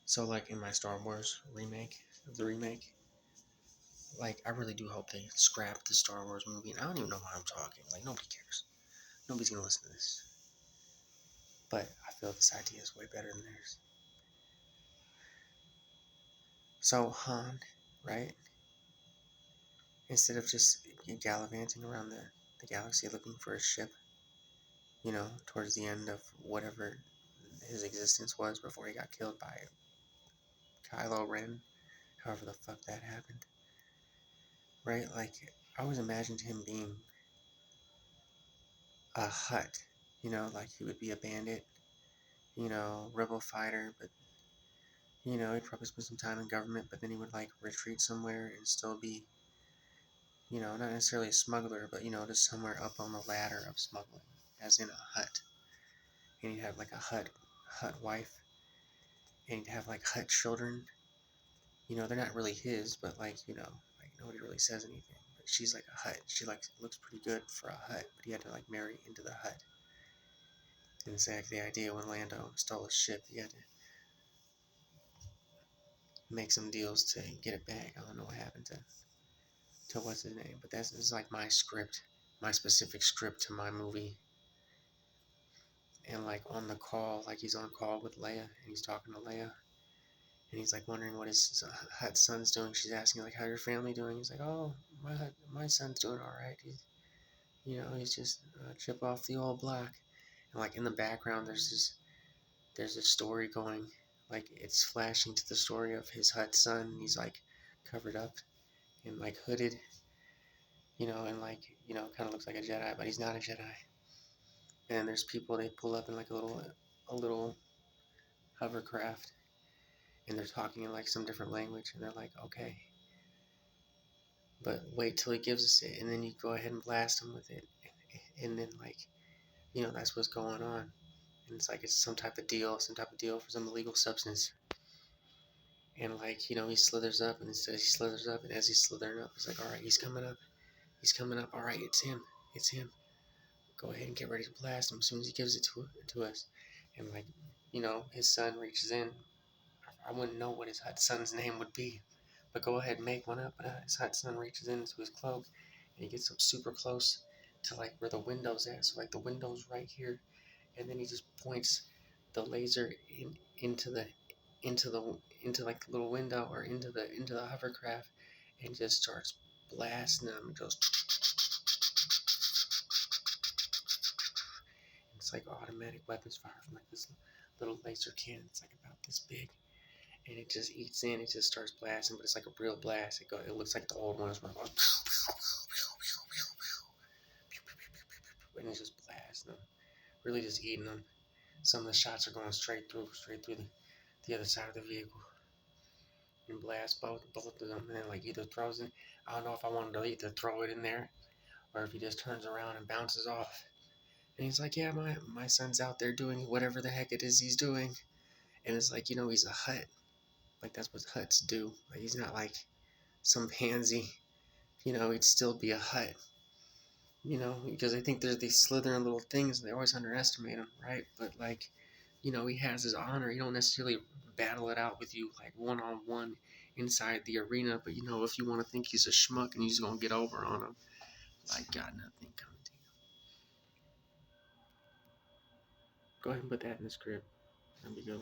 So, like, in my Star Wars remake, like, I really do hope they scrap the Star Wars movie. And I don't even know why I'm talking. Like, nobody cares. Nobody's gonna listen to this. But I feel this idea is way better than theirs. So, Han, right? Instead of just gallivanting around the galaxy looking for a ship, towards the end of whatever his existence was before he got killed by Kylo Ren, however the fuck that happened, right? Like, I always imagined him being a Hutt, like he would be a bandit, rebel fighter, but, he'd probably spend some time in government, but then he would, like, retreat somewhere and still be, not necessarily a smuggler, but, just somewhere up on the ladder of smuggling, as in a Hutt. And he'd have, like, a Hutt wife, and he'd have, like, Hutt children. They're not really his, but, like, like, nobody really says anything. But she's, like, a Hutt. She, like, looks pretty good for a Hutt, but he had to, like, marry into the Hutt. And it's like the idea when Lando stole his ship, he had to make some deals to get it back. I don't know what happened to what's his name, but this is like my script, my specific script to my movie. And, like, on the call, like, he's on call with Leia, and he's talking to Leia, and he's, like, wondering what his Hutt son's doing. She's asking, like, how your family doing? He's like, oh, my son's doing all right. He's just chip off the old block. And, like, in the background, there's a story going, like, it's flashing to the story of his Hutt son. He's, like, covered up and, like, hooded, and, like, kind of looks like a Jedi, but he's not a Jedi. And there's people, they pull up in, like, a little hovercraft, and they're talking in, like, some different language, and they're like, okay, but wait till he gives us it, and then you go ahead and blast him with it, and then, like, that's what's going on. And it's like it's some type of deal for some illegal substance. And, like, he slithers up, and as he's slithering up, he's like, all right, he's coming up, all right, it's him, go ahead and get ready to blast him as soon as he gives it to us. And, like, his son reaches in. I wouldn't know what his Hutt son's name would be, but go ahead and make one up. But his Hutt son reaches into his cloak, and he gets up super close to, like, where the window's at, so, like, the window's right here, and then he just points the laser into like the little window, or into the hovercraft, and just starts blasting them. It goes. It's like automatic weapons fire from, like, this little laser cannon. It's like about this big, and it just eats in. It just starts blasting, but it's like a real blast. It looks like the old ones where it goes, and it's just blasting them, really just eating them. Some of the shots are going straight through the other side of the vehicle, and blast both of them, and then, like, either throws it. I don't know if I wanted to either throw it in there, or if he just turns around and bounces off. And he's like, yeah, my son's out there doing whatever the heck it is he's doing. And it's like, he's a Hutt. Like, that's what Hutts do. Like, he's not like some pansy. He'd still be a Hutt. Because I think there's these slithering little things, and they always underestimate him, right? But, like, he has his honor. He don't necessarily battle it out with you, like, one-on-one inside the arena. But, if you want to think he's a schmuck and he's going to get over on him, like, got nothing coming to you. Go ahead and put that in the script. That'd be good.